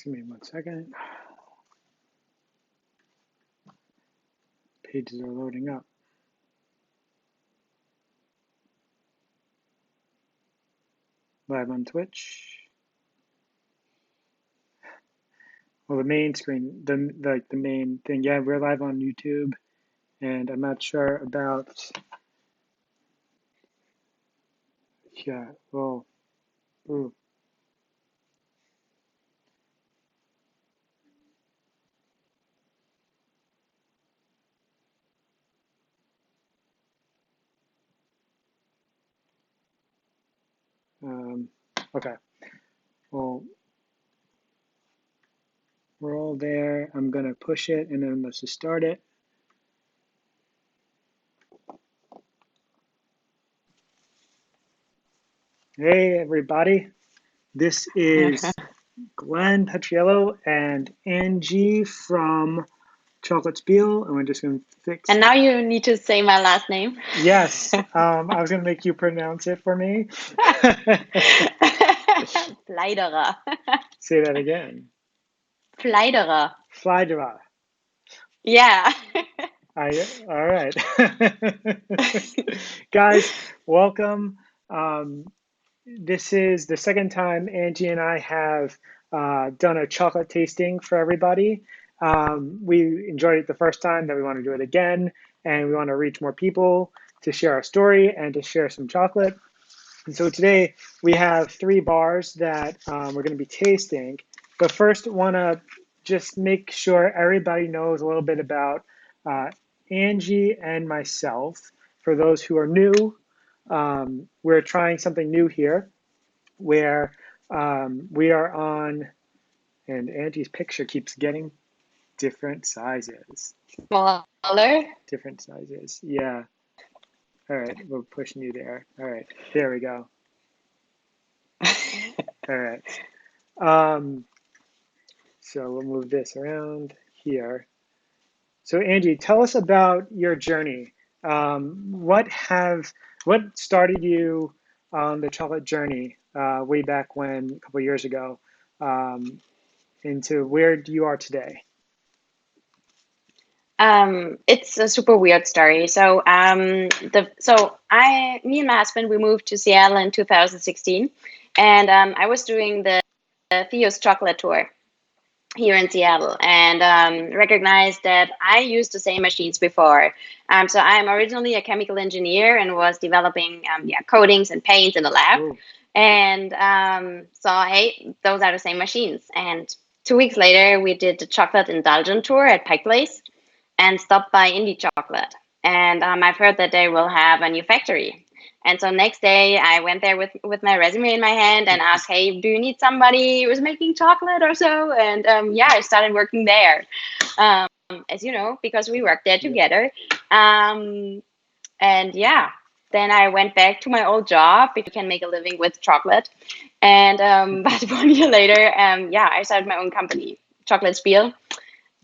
Give me 1 second. Pages are loading up. Live on Twitch. Well, the main screen, the main thing. Yeah, we're live on YouTube, and I'm not sure about. Yeah, well, ooh. Okay. Well, we're all there. I'm gonna push it, and then let's just start it. Hey, everybody. This is Glenn Petriello and Angie from ChocolateSpiel, and we're just going to fix. And now you need to say my last name. Yes, I was going to make you pronounce it for me. Fleiderer. Say that again. Fleiderer. Fleiderer. Yeah. All right. Guys, welcome. This is the second time Angie and I have done a chocolate tasting for everybody. We enjoyed it the first time, then we want to do it again, and we want to reach more people to share our story and to share some chocolate. And so today we have 3 bars that we're going to be tasting. But first, want to just make sure everybody knows a little bit about Angie and myself. For those who are new, we're trying something new here where we are on, and Angie's picture keeps getting different sizes. Smaller. Different sizes, yeah. All right, we're pushing you there. All right, there we go. All right. So we'll move this around here. So Angie, tell us about your journey. What started you on the chocolate journey way back when, a couple of years ago, into where you are today? It's a super weird story. So, me and my husband, we moved to Seattle in 2016, and I was doing the Theo's chocolate tour here in Seattle, and recognized that I used the same machines before. So I'm originally a chemical engineer and was developing coatings and paints in the lab. Ooh. And saw, hey, those are the same machines. And 2 weeks later, we did the chocolate indulgent tour at Pike Place and stopped by Indie Chocolate. And I've heard that they will have a new factory. And so next day, I went there with my resume in my hand and asked, hey, do you need somebody who's making chocolate or so? And I started working there, as you know, because we worked there together. Then I went back to my old job because you can make a living with chocolate. And but 1 year later, I started my own company, ChocolateSpiel.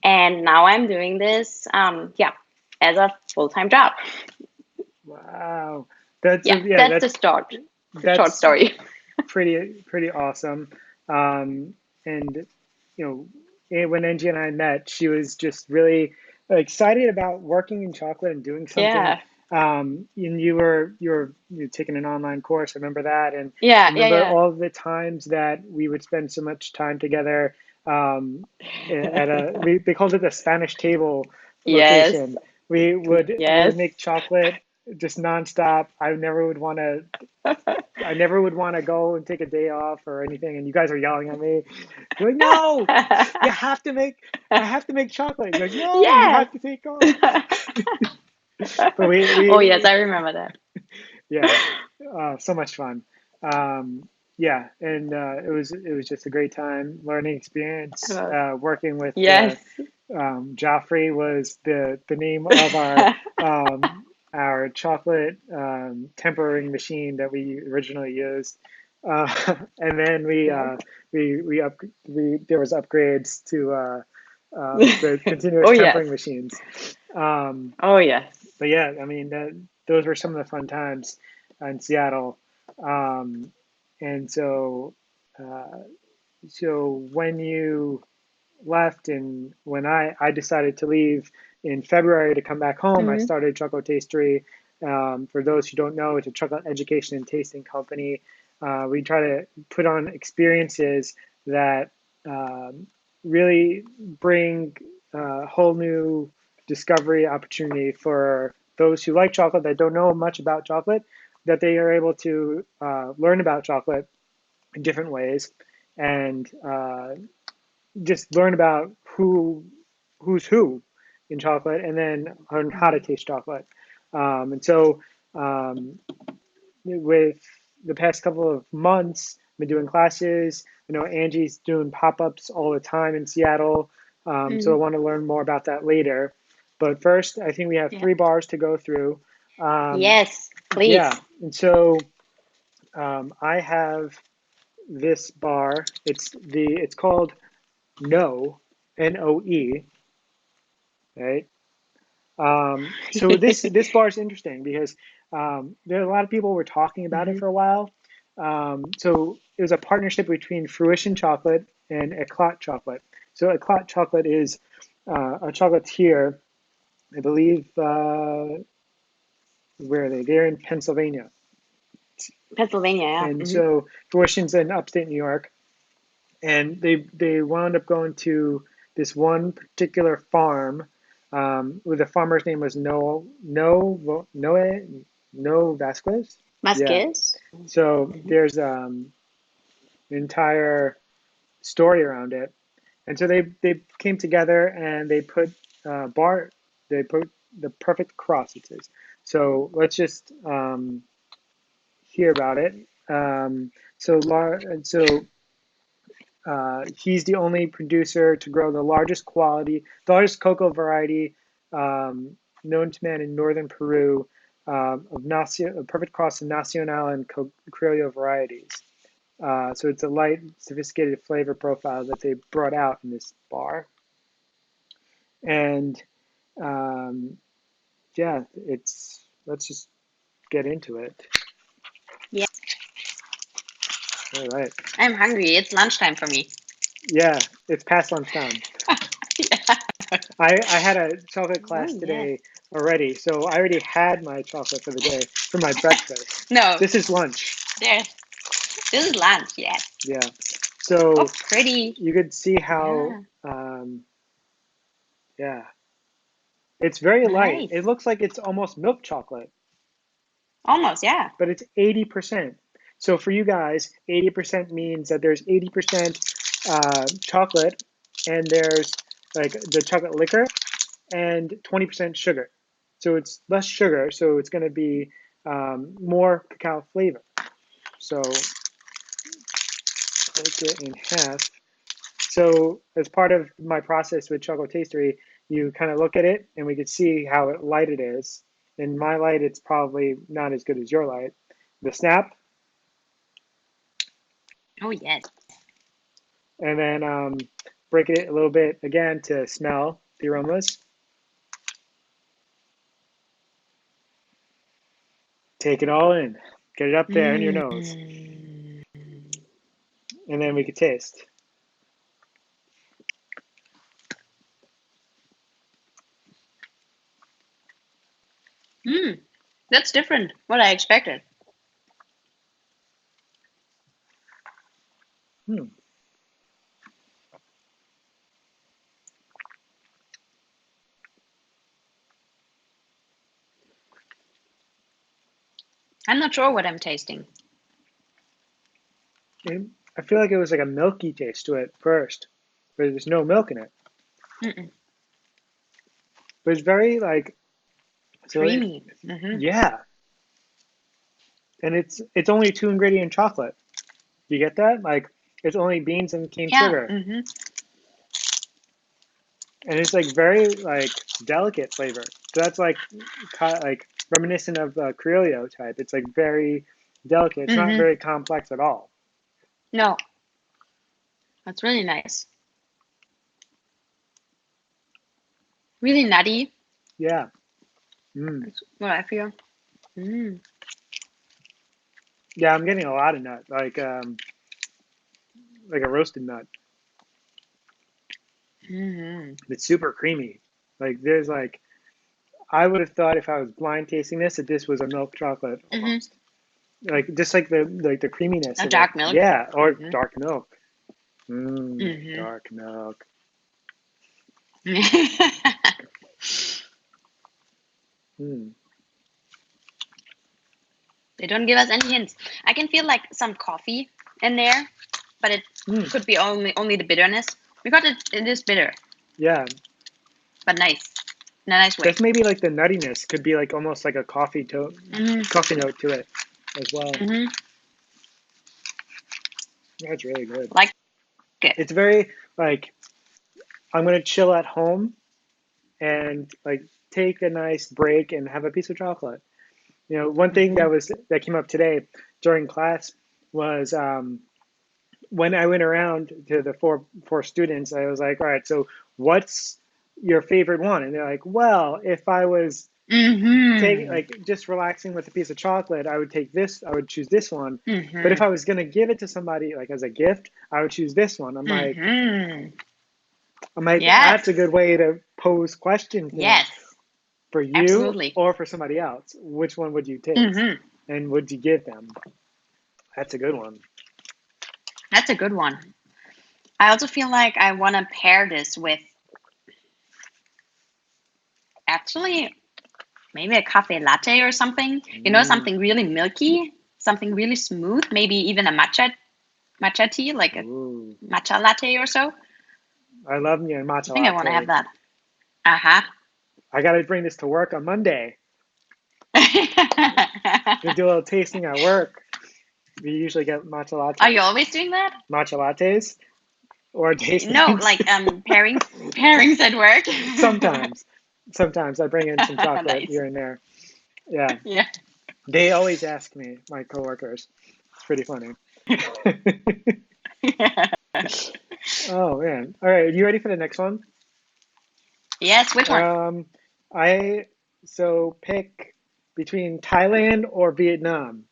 And now I'm doing this, as a full-time job. Wow. That's the start. The short story. pretty awesome. And when Angie and I met, she was just really excited about working in chocolate and doing something. Yeah. And you were taking an online course. I remember that, and all the times that we would spend so much time together. They called it the Spanish table location. Yes. We would make chocolate just nonstop. I never would want to go and take a day off or anything. And you guys are yelling at me. You're like, no, I have to make chocolate. You're like, no, you have to take off. But oh yes, I remember that. Yeah, so much fun. And it was just a great time, learning experience. Working with Joffrey was the name of our chocolate tempering machine that we originally used, and then there was upgrades to the continuous tempering machines. But yeah, I mean those were some of the fun times in Seattle, and so so when you left and when I decided to leave in February to come back home, I Mm-hmm. started Chocotastery. For those who don't know, it's a chocolate education and tasting company. We try to put on experiences that really bring a whole new discovery opportunity for those who like chocolate that don't know much about chocolate, that they are able to learn about chocolate in different ways and just learn about who's who in chocolate and then learn how to taste chocolate. And so um, with the past couple of months, I've been doing classes. I know Angie's doing pop-ups all the time in Seattle. So I Mm-hmm. want to learn more about that later. But first, I think we have Yeah. 3 bars to go through. Yes, Yeah, please. and so I have this bar. It's called No, Noe, right? So this bar is interesting because there are a lot of people were talking about it Mm-hmm. for a while. So it was a partnership between Fruition Chocolate and Eclat Chocolate. So Eclat Chocolate is a chocolatier, I believe. Where are they? They're in Pennsylvania, Pennsylvania, yeah. and Mm-hmm. so Fruition's in upstate New York, and they wound up going to this one particular farm where the farmer's name was No Vasquez. Yeah. Muscus. So Mm-hmm. there's an entire story around it, and so they came together and they put bar they put the perfect cross. It says. So let's just hear about it. So he's the only producer to grow the largest cocoa variety um, known to man in northern Peru, a perfect cross of Nacional and Criollo varieties. So it's a light, sophisticated flavor profile that they brought out in this bar. And um, yeah, let's just get into it. Yeah. All right. I'm hungry. It's lunchtime for me. Yeah, it's past lunchtime. Yeah. I had a chocolate Oh, class yes. today already, so I already had my chocolate for the day for my breakfast. No, This is lunch. there. This is lunch, yes. Yeah. Oh, So pretty. you could see how, Yeah. yeah, it's very light. Nice. It looks like it's almost milk chocolate, Almost, yeah. but it's 80%. So for you guys, 80% means that there's 80% chocolate and there's like the chocolate liquor and 20% sugar. So it's less sugar, so it's going to be more cacao flavor. So break it in half. So as part of my process with Chocotastery, you kind of look at it and we can see how light it is. In my light, it's probably not as good as your light. The snap, Oh, yes. and then break it a little bit again to smell the aromas. Take it all in, get it up there in your nose, Mm. and then we could taste. Mm. That's different. What I expected. Hmm. I'm not sure what I'm tasting. I feel like it was like a milky taste to it first, but there's no milk in it. Mm-mm. But it's very like so. Creamy. Mm-hmm. Yeah, and it's only 2 ingredient chocolate. You get that? Like it's only beans and cane Yeah. sugar, Mm-hmm. and it's like very like delicate flavor. So that's like reminiscent of Criollo type. It's like very delicate. It's not Mm-hmm. very complex at all. No, that's really nice. Really nutty. Yeah. Mm. That's what I feel. Mm. Yeah, I'm getting a lot of nut. Like like a roasted nut. It's super creamy. Like there's like I would have thought if I was blind tasting this that this was a milk chocolate almost. Like just like the creaminess A of dark it. milk. Yeah, or dark milk. Dark milk. Mm. They don't give us any hints. I can feel like some coffee in there, but it could be only the bitterness because it is bitter. Yeah, but nice, in a nice way. that's maybe like the nuttiness could be like almost like a coffee coffee note to it as well. That's really good. Like it. It's very like I'm gonna chill at home and like take a nice break and have a piece of chocolate. You know, one thing that came up today during class was when I went around to the four students, I was like, all right, so what's your favorite one? And they're like, well, if I was like just relaxing with a piece of chocolate, I would take this, I would choose this one. But if I was gonna give it to somebody like as a gift, I would choose this one. I'm like, that's a good way to pose questions now. Yes. For you Absolutely. or for somebody else, which one would you take? And would you give them? That's a good one. That's a good one. I also feel like I want to pair this with actually maybe a cafe latte or something. You know, something really milky, something really smooth, maybe even a matcha tea, like a matcha latte or so. I love me a matcha latte. I think I want to have that. I got to bring this to work on Monday. We do a little tasting at work. We usually get matcha lattes. Are you always doing that? Matcha lattes? Or tastings? No, like pairings at work. Sometimes I bring in some chocolate Nice. here and there. Yeah. Yeah. They always ask me, my coworkers. It's pretty funny. Oh man. All right, are you ready for the next one? Yes, which one? So pick between Thailand or Vietnam.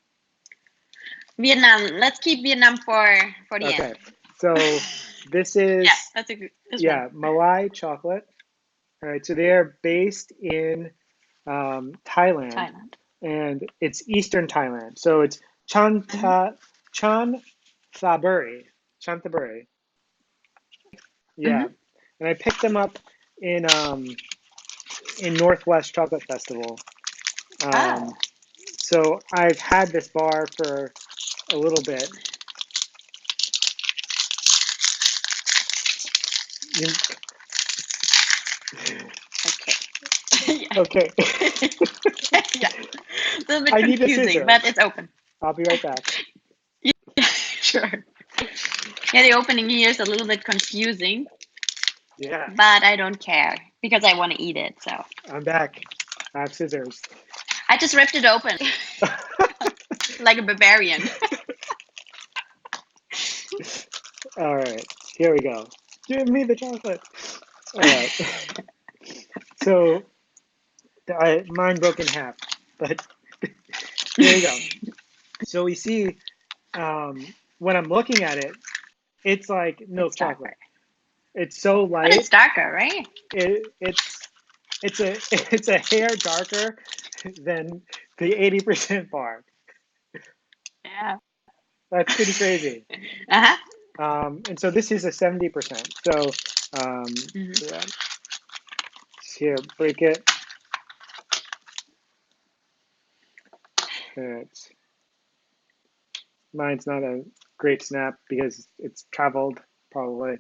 Vietnam. Let's keep Vietnam for the end. Okay. So this is that's a good Malai Chocolate. All right, so they're based in Thailand, and it's Eastern Thailand. So it's Chanthaburi. Yeah, and I picked them up in Northwest Chocolate Festival. So I've had this bar for a little bit. Okay. Yeah. A little bit confusing, but it's open. I'll be right back. Sure. Yeah, the opening here is a little bit confusing. Yeah. But I don't care because I want to eat it. So I'm back. I have scissors. I just ripped it open like a barbarian. All right, here we go. Give me the chocolate. All right. So mine broke in half, but here you go. So we see when I'm looking at it, it's like milk chocolate. It's so light. But it's darker, right? It's a hair darker than the 80% bar. Yeah. That's pretty crazy. And so this is a 70%. So yeah. Here, break it. Mine's not a great snap because it's traveled probably.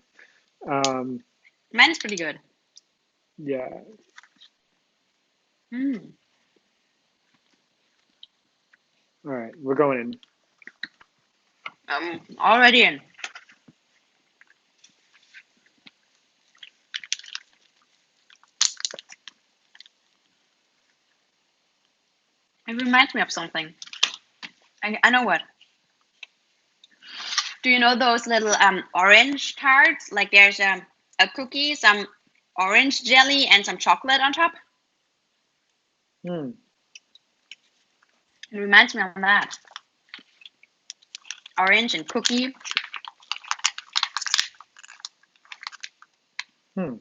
Mine's pretty good. Yeah. All right, we're going in. Already in. It reminds me of something. I know what. Do you know those little orange tarts? Like there's a cookie, some orange jelly, and some chocolate on top. It reminds me of that. Orange and cookie. Hmm.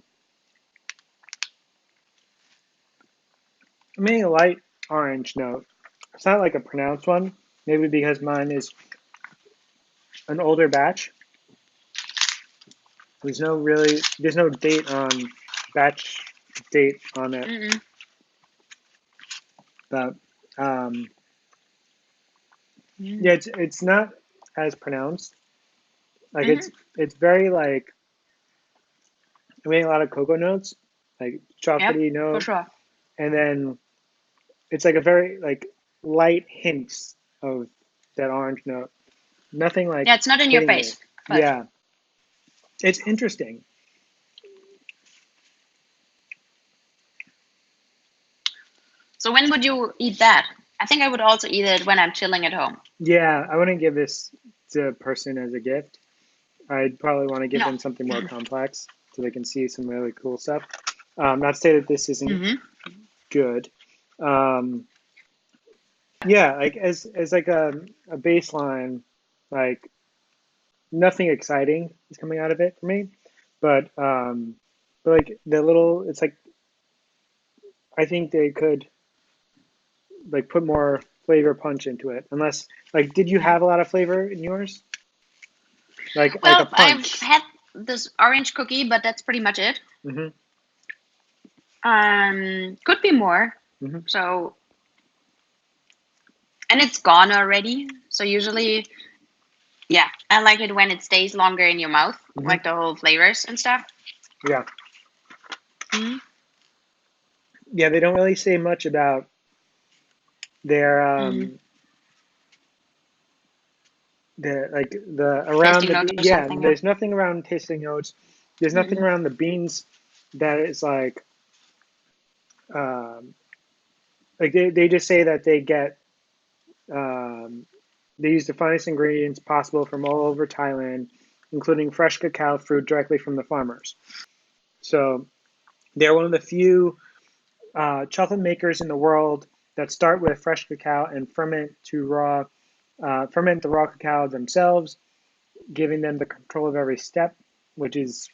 I'm getting a light orange note. It's not like a pronounced one. Maybe because mine is an older batch. There's no date on batch date on it, Mm-mm. but Mm. yeah, it's not as pronounced. Like Mm-hmm. it's very like I'm getting a lot of cocoa notes, like Yep, chocolatey for note, sure. and then it's like a very like light hints of that orange note. Nothing like Yeah, it's not in your hitting me. face, but Yeah, it's interesting. so when would you eat that? I think I would also eat it when I'm chilling at home. Yeah, I wouldn't give this to a person as a gift. I'd probably want to give No. them something more complex so they can see some really cool stuff. Not to say that this isn't Mm-hmm. good. Um, yeah, like as like a baseline, like nothing exciting is coming out of it for me, but like the little, it's like I think they could like put more flavor punch into it. Unless like, did you Yeah. have a lot of flavor in yours? Like a Well, I've punch. had this orange cookie, but that's pretty much it. Hmm. Could be more. Hmm. So, and it's gone already. So usually, yeah, I like it when it stays longer in your mouth, Hmm. like the whole flavors and stuff. Yeah, Mm-hmm. yeah. They don't really say much about their Mm-hmm. like the around Tasting the notes or yeah. something. Yeah. There's nothing around tasting notes. There's nothing Mm-mm. around the beans that is um, like they just say that um, they use the finest ingredients possible from all over Thailand, including fresh cacao fruit directly from the farmers. So they're one of the few chocolate makers in the world that start with fresh cacao and ferment the raw cacao themselves, giving them the control of every step, which is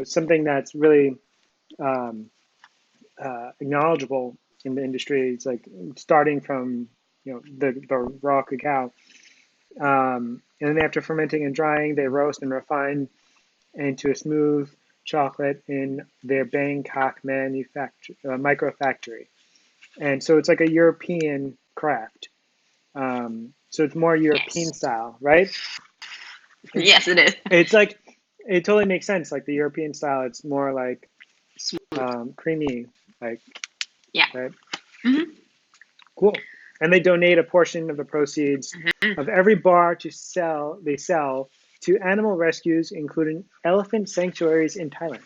something that's really um, acknowledgeable in the industry. It's like starting from the raw cacao, and then after fermenting and drying, they roast and refine into a smooth chocolate in their Bangkok micro factory. And so it's like a European craft. So it's more European Yes. style, right? It, Yes, it is. it's like it totally makes sense. Like the European style, it's more like Smooth. creamy, like Yeah. right. Mm-hmm. Cool. And they donate a portion of the proceeds Mm-hmm. of every bar to sell. They sell to animal rescues, including elephant sanctuaries in Thailand.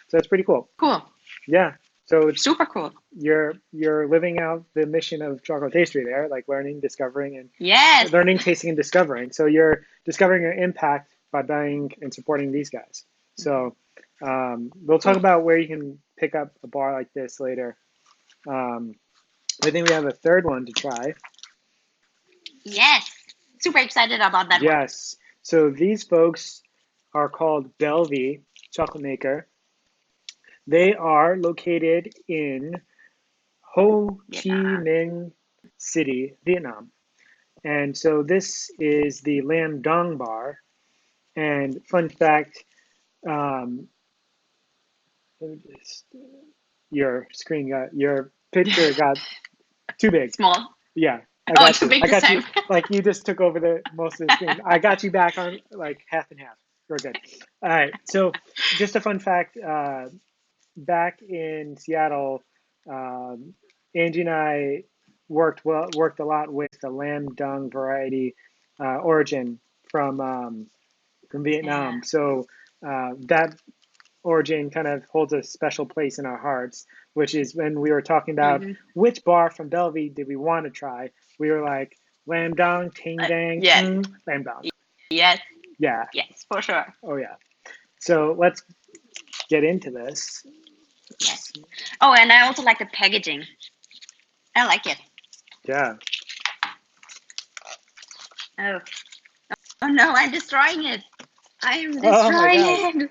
So that's pretty cool. Cool. Yeah. So it's Super cool. you're living out the mission of Chocotastery there, like learning, discovering, and Yes. learning, tasting, and discovering. So you're discovering your impact by buying and supporting these guys. So we'll talk Cool. about where you can pick up a bar like this later. Um, I think we have a third one to try. Yes. Super excited about that one. Yes. So these folks are called Belvie Chocolate Maker. They are located in Ho Chi Vietnam. Minh City, Vietnam. And so this is the Lam Dong bar. And fun fact, um, your picture got too big. Small. Yeah, I Oh, got too you. big I this got you. time. Like you just took over the most of the screen. I got you back on like half and half. We're good. All right. So just a fun fact. Back in Seattle, um, Angie and I worked a lot with the lamb dung variety origin from Yeah. Vietnam. So that origin kind of holds a special place in our hearts, which is when we were talking about Mm-hmm. which bar from Belvie did we want to try. We were like lamb dung, ting dang, Yes. lamb dung. Yes. Yeah. Yes, for sure. Oh yeah. So let's get into this. Yes. Oh, and I also like the packaging. I like it. Yeah. Oh. Oh no, I'm destroying it. I am Oh my destroying God. it.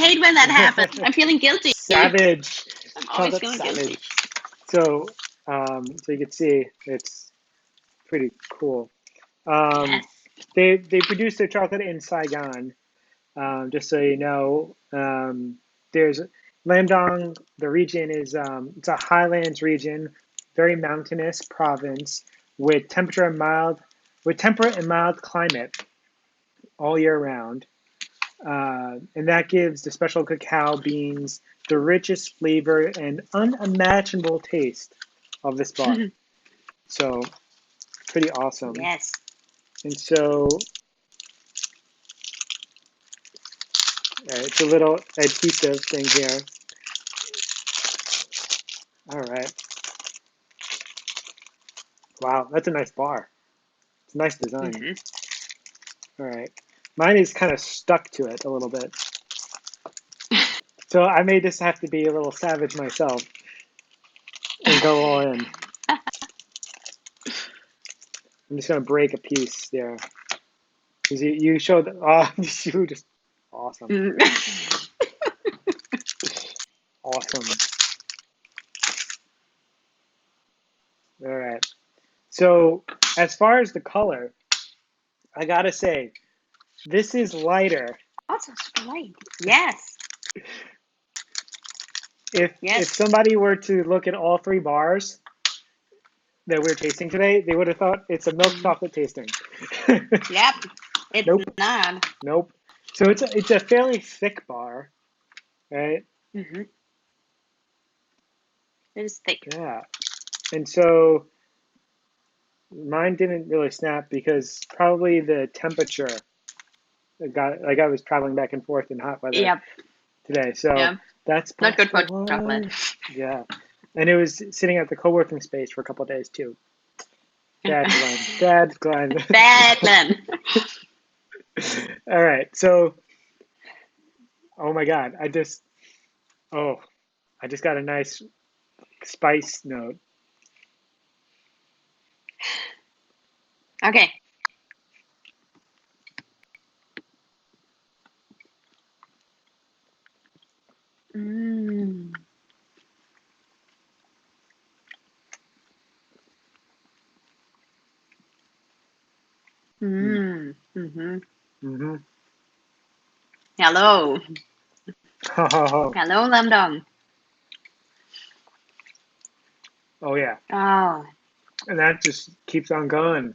hate when that happens. I'm feeling guilty. Savage. I'm always Chocolate feeling savage. guilty. So, so you can see it's pretty cool. Yes. They produce their chocolate in Saigon. Just so you know, there's Lamdong. The region is it's a highlands region, very mountainous province with temperate and mild climate all year round, and that gives the special cacao beans the richest flavor and unimaginable taste of this bar. So pretty awesome. Yes. And so it's a little adhesive thing here. All right. Wow, that's a nice bar. It's a nice design. All right. Mine is kind of stuck to it a little bit. So I may just have to be a little savage myself and go all in. I'm just going to break a piece there. Because you showed, you were just awesome. Awesome. All right. So as far as the color, I got to say, this is lighter. That's great. Yes. If somebody were to look at all three bars that we're tasting today, they would have thought it's a milk chocolate tasting. Yep. It's Nope. not. Nope. So it's a fairly thick bar, right? It is thick. Yeah. And so mine didn't really snap because probably the temperature I was traveling back and forth in hot weather today. So that's not good for one. chocolate. Yeah. And it was sitting at the co-working space for a couple of days too. Bad Glenn. Bad Glenn. All right. So, oh my God, I just got a nice spice note. Okay. Hello. Hello, Lamdong. Oh yeah. Oh. And that just keeps on going.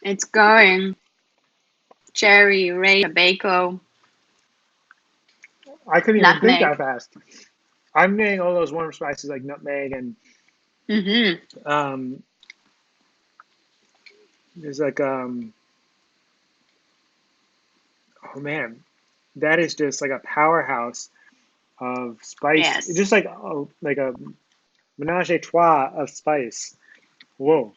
It's going. Cherry, REYKJAVIK. I couldn't even think Nutmeg. that fast. I'm getting all those warm spices like nutmeg and there's like oh man, that is just like a powerhouse of spice. Yes. It's just like a menage a trois of spice. Whoa.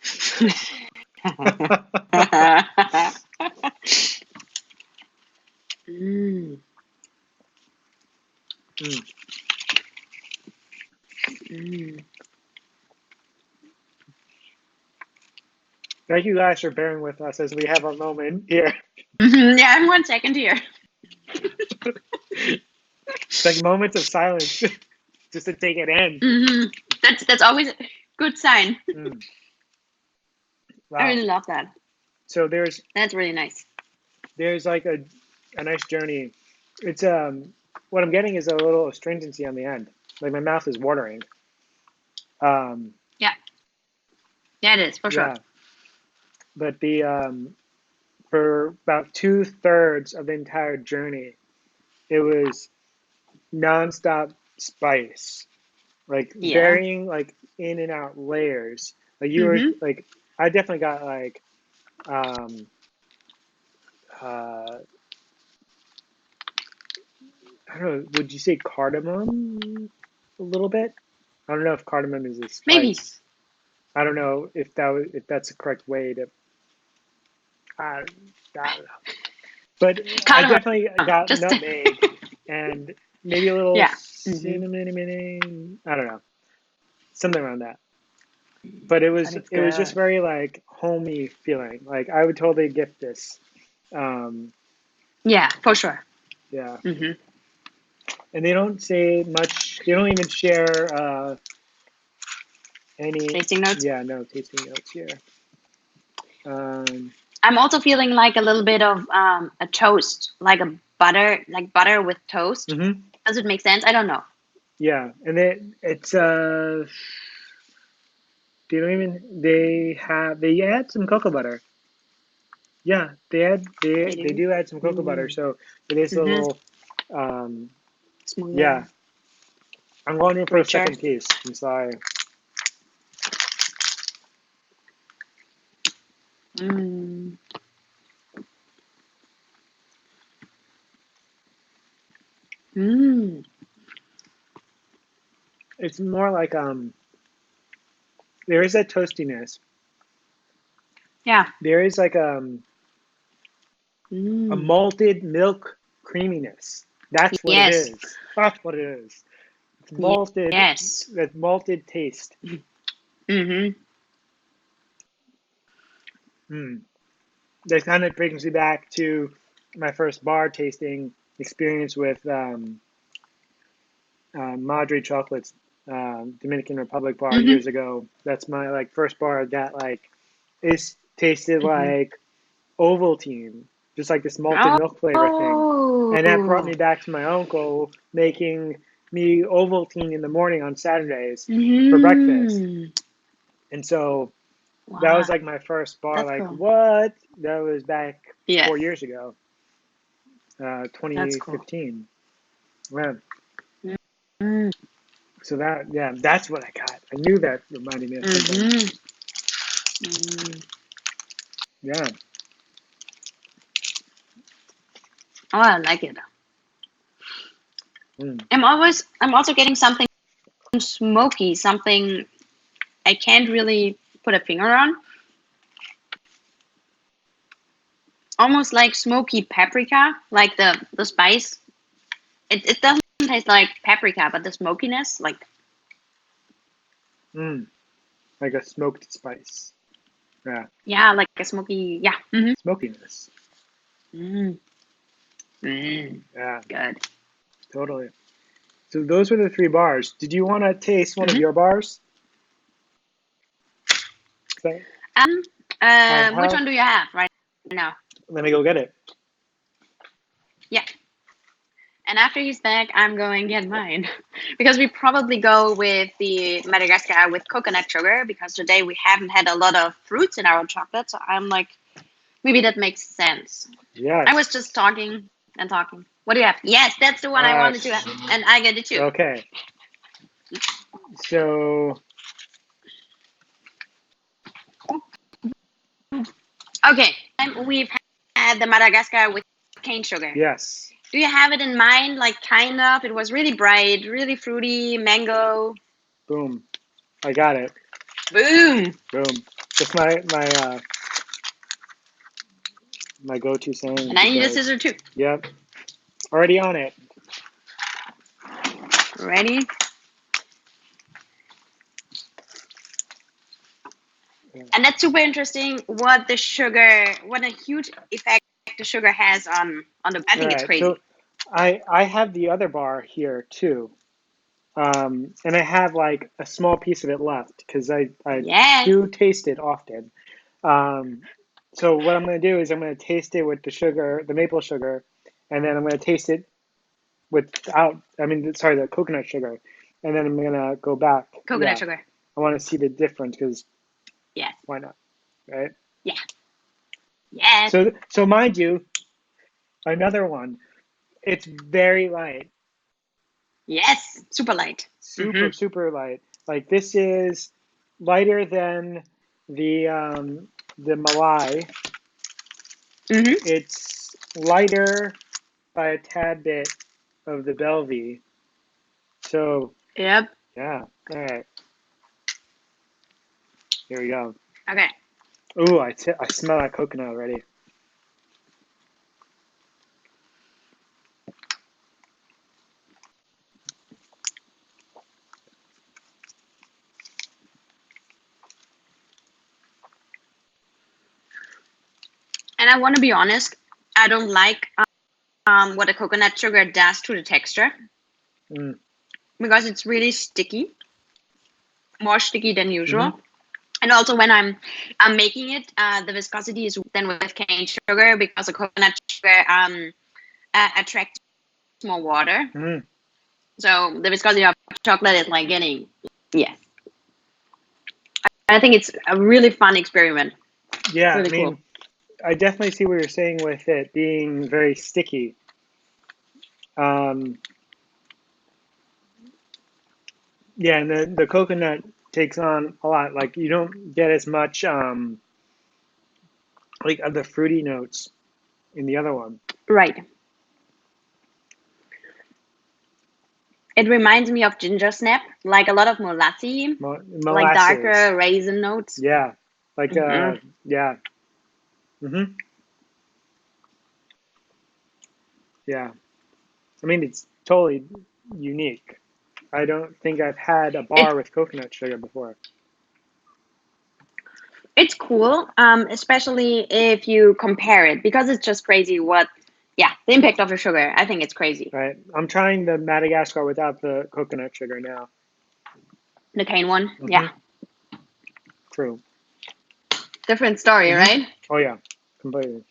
Thank you guys for bearing with us as we have a moment here. Yeah, I'm 1 second here. It's like moments of silence just to take it in. That's always a good sign. Wow. I really love that. So that's really nice. There's like a nice journey. It's what I'm getting is a little astringency on the end. Like my mouth is watering. Yeah, it is for sure. But for about 2/3 of the entire journey, it was nonstop spice, like varying like in and out layers. Like you were like, I definitely got like, I don't know. Would you say cardamom a little bit? I don't know if cardamom is a spice. Maybe. I don't know if that's the correct way to. I don't know. But I definitely got nutmeg and maybe a little cinnamon. I don't know, something around that. But it was just very like homey feeling. Like I would totally gift this. Yeah, for sure. Yeah. And they don't say much. They don't even share any. Tasting notes. Yeah, no tasting notes here. I'm also feeling like a little bit of a toast, like butter with toast. Mm-hmm. Does it make sense? I don't know. Yeah, and it's they don't even they add some cocoa butter. Yeah, they do add some cocoa butter, so it is a little Smooth. yeah. I'm going in for a Richer. second piece. I'm sorry. Mm. Mm. It's more like there is that toastiness. Yeah. There is like a malted milk creaminess. That's what it Yes. is. That's what it is. It's malted. Yes. That malted taste. Mm-hmm. That kind of brings me back to my first bar tasting experience with Malai Chocolate's Dominican Republic bar years ago. That's my like first bar that like is tasted like Ovaltine, just like this malted milk flavor thing. And that brought me back to my uncle making me Ovaltine in the morning on Saturdays for breakfast. And so that was like my first bar. That's like cool. what? That was back Yes. 4 years ago, That's 2015. cool. Yeah. So that's what I got. I knew that reminded me of something. Yeah. Oh, I like it. I'm also getting something smoky, something I can't really put a finger on. Almost like smoky paprika, like the spice. It doesn't taste like paprika, but the smokiness, like Like a smoked spice. Yeah. yeah, like a smoky, yeah. Smokiness. Yeah, good. Totally. So those were the 3 bars. Did you want to taste one of your bars? Which Have, one do you have right now? let me go get it. Yeah. And after he's back, I'm going to get mine. Because we probably go with the Madagascar with coconut sugar, because today we haven't had a lot of fruits in our chocolate. So I'm like, maybe that makes sense. Yes. I was just talking and talking. What do you have? Yes, that's the one I wanted to have. And I get it too. Okay. So. Okay. And we've had the Madagascar with cane sugar. Yes. Do you have it in mind? Like, kind of. It was really bright, really fruity, mango. Boom. I got it. Boom. Boom. That's my go-to saying. And I need a scissor too. Yep. Already on it. Ready? And that's super interesting what a huge effect the sugar has on the, I think it's crazy. So I have the other bar here too. And I have like a small piece of it left because I do taste it often. So what I'm going to do is I'm going to taste it with the maple sugar, and then I'm going to taste it the coconut sugar, and then I'm going to go back. Coconut sugar. I want to see the difference because why not, right? Yeah. Yeah. So mind you, another one. It's very light. Yes, super light. Super light. Like this is lighter than the Malai. It's lighter by a tad bit of the Belvie. So yep. Yeah. All right. Here we go. Okay. Ooh, I smell that coconut already. And I want to be honest, I don't like what the coconut sugar does to the texture, because it's really sticky, more sticky than usual. And also when I'm making it, the viscosity is then with cane sugar, because the coconut sugar attracts more water. So the viscosity of chocolate is like getting, yes. I think it's a really fun experiment. Yeah, really I mean, cool. I definitely see what you're saying with it being very sticky. Yeah, and the coconut takes on a lot. Like you don't get as much like of the fruity notes in the other one. Right. It reminds me of ginger snap, like a lot of molasses, like darker raisin notes. Yeah, like yeah. Yeah. I mean, it's totally unique. I don't think I've had a bar with coconut sugar before. It's cool, especially if you compare it, because it's just crazy what, the impact of the sugar. I think it's crazy. Right. I'm trying the Madagascar without the coconut sugar now. The cane one, yeah. True. Different story, right? Oh yeah, completely.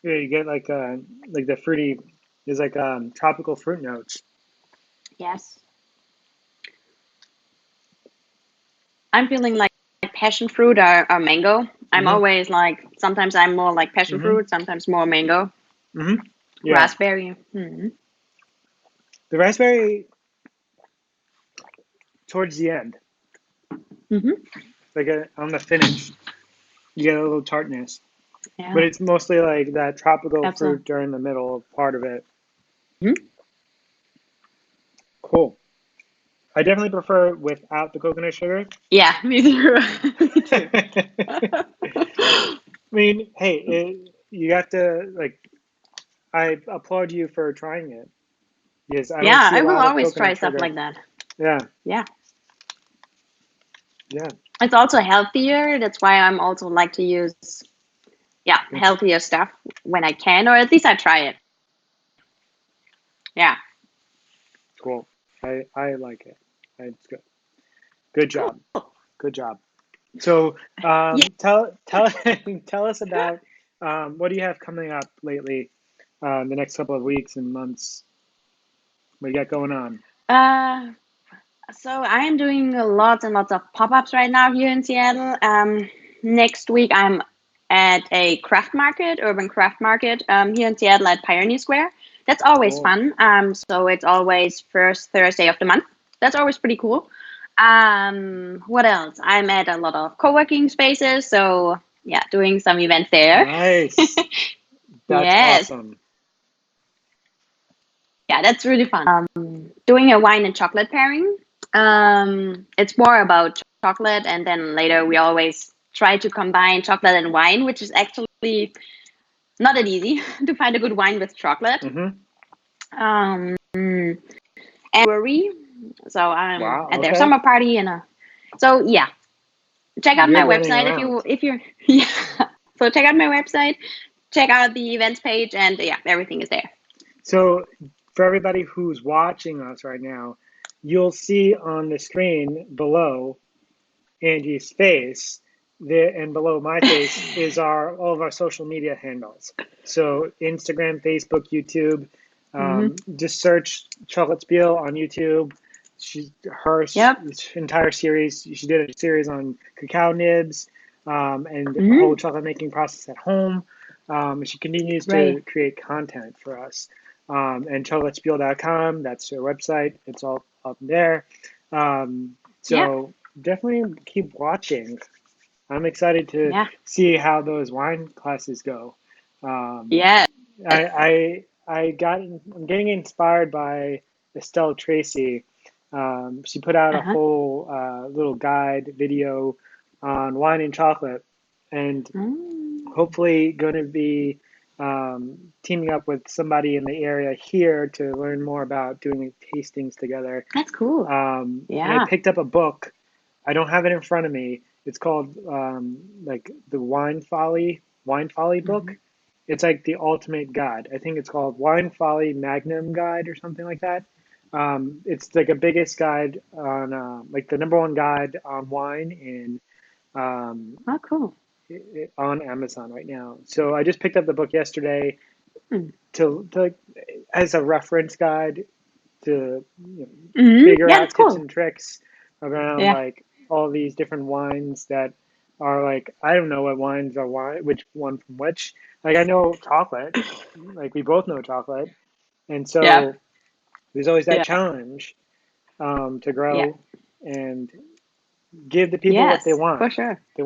Yeah, you get like the fruity. There's like tropical fruit notes. Yes. I'm feeling like passion fruit or mango. I'm always like, sometimes I'm more like passion fruit, sometimes more mango. Yeah. Raspberry. The raspberry towards the end. Like on the finish, you get a little tartness. Yeah. But it's mostly like that tropical fruit during the middle part of it. Cool. I definitely prefer it without the coconut sugar. Yeah, me too. Me too. I mean, hey, you got to like. I applaud you for trying it. Yes, I don't see a I will lot of always try coconut stuff sugar. like that. Yeah. Yeah. Yeah. It's also healthier. That's why I'm also like to use, healthier stuff when I can, or at least I try it. Yeah. Cool. I like it. It's good. Good job. Good job. So tell tell us about what do you have coming up lately, the next couple of weeks and months. What you got going on? So I am doing lots and lots of pop-ups right now here in Seattle. Next week I'm at a craft market, urban craft market, here in Seattle at Pioneer Square. That's always fun. So it's always first Thursday of the month. That's always pretty cool. What else? I'm at a lot of co-working spaces, so doing some events there. Nice. That's awesome. Yeah, that's really fun. Doing a wine and chocolate pairing. It's more about chocolate, and then later we always try to combine chocolate and wine, which is actually not that easy to find a good wine with chocolate. And brewery. So I'm at their summer party, and so check out my website if you're So check out my website, check out the events page, and everything is there. So for everybody who's watching us right now, you'll see on the screen below Angie's face, and below my face is all of our social media handles. So Instagram, Facebook, YouTube. Just search ChocolateSpiel on YouTube. Her entire series. She did a series on cacao nibs and the whole chocolate making process at home. She continues to create content for us. And ChocolateSpiel.com, that's her website. It's all up there. So definitely keep watching. I'm excited to see how those wine classes go. I'm getting inspired by Estelle Tracy. She put out a whole little guide video on wine and chocolate, and hopefully going to be teaming up with somebody in the area here to learn more about doing tastings together. That's cool. And I Yeah. picked up a book. I don't have it in front of me. It's called like the Wine Folly book. It's like the ultimate guide. I think it's called Wine Folly Magnum Guide or something like that. It's like a biggest guide on like the #1 guide on wine in Oh, cool. on Amazon right now. So I just picked up the book yesterday Mm. to like, as a reference guide to figure Yeah, out that's tips cool. and tricks around Yeah. like all these different wines that are like, I don't know what wines are wine, which one from which. Like I know chocolate, like we both know chocolate, and Yeah. so there's always that Yeah. challenge to Yeah. grow and give the people what they Yes, for want. sure. They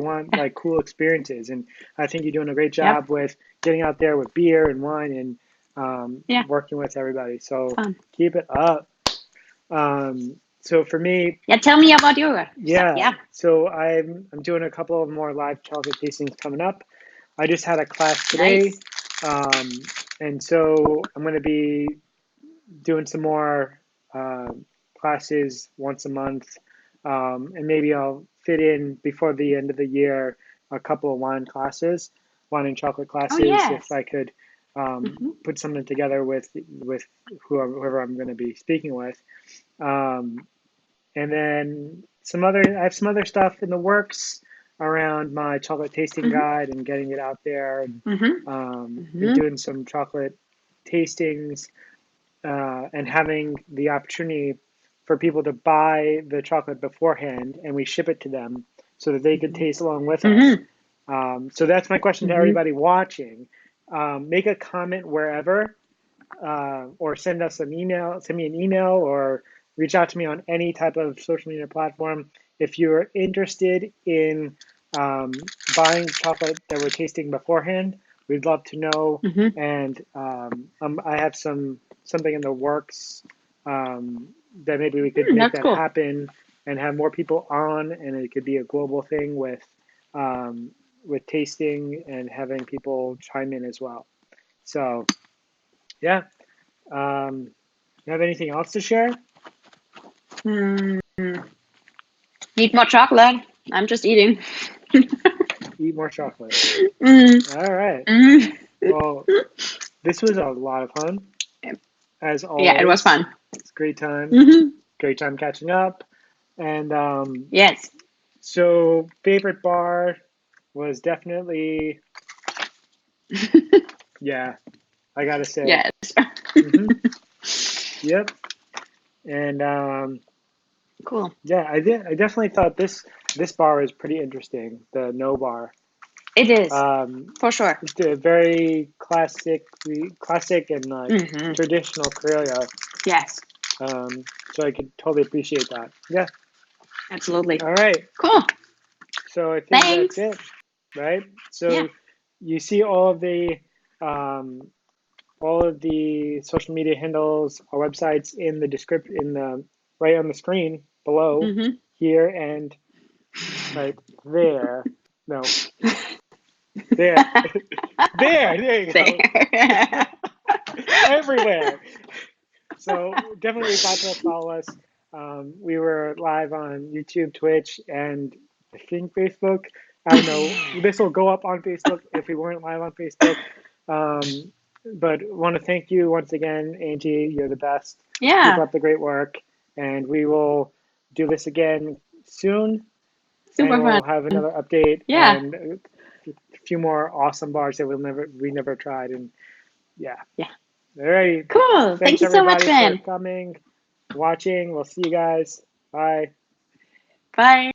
want like cool experiences, and I think you're doing a great Yep. job with getting out there with beer and wine and Yeah. working with everybody. So Fun. keep it up. So for me, Yeah, tell me about your stuff. yeah. Yeah. So I'm doing a couple of more live chocolate tastings coming up. I just had a class today, Nice. and so I'm going to be doing some more classes once a month, and maybe I'll fit in before the end of the year a couple of wine and chocolate Oh, classes, if yes. I could put something together with whoever I'm going to be speaking with. Um, and then I have some other stuff in the works around my chocolate tasting guide and getting it out there, and doing some chocolate tastings and having the opportunity for people to buy the chocolate beforehand and we ship it to them so that they could taste along with us. So that's my question to everybody watching. Make a comment wherever, or send me an email, or reach out to me on any type of social media platform. If you're interested in buying chocolate that we're tasting beforehand, we'd love to know. And I have something in the works that maybe we could make That's that cool. happen and have more people on, and it could be a global thing with tasting and having people chime in as well. So yeah. You have anything else to share? Need more chocolate. I'm just eating. Eat more chocolate. Mm. All right. Well, this was a lot of fun, as Yeah, it was always. fun. It's a great time. Great time catching up. And Yes. so, favorite bar was definitely, yeah, I gotta say. Yes. Yep. And Cool. yeah, I definitely thought this bar is pretty interesting. The No Bar. It is, for sure. It's a very classic and like traditional Korea. Yes. So I could totally appreciate that. Yeah. Absolutely. All right. Cool. So I think Thanks. that's it, right? So Yeah. you see um, all of the social media handles or websites in the description, right on the screen below here and right there. No, there, there you go. There. Everywhere. So definitely follow us. We were live on YouTube, Twitch, and I think Facebook. I don't know. This will go up on Facebook if we weren't live on Facebook. But want to thank you once again, Angie. You're the best. Keep Yeah. up the great work, and we will do this again soon. Super And fun. we'll have another update Yeah. and a few more awesome bars that we never tried. And yeah. Yeah. All right. Cool. Thank Thanks you so much, everybody for Ben. coming, watching. We'll see you guys. Bye. Bye.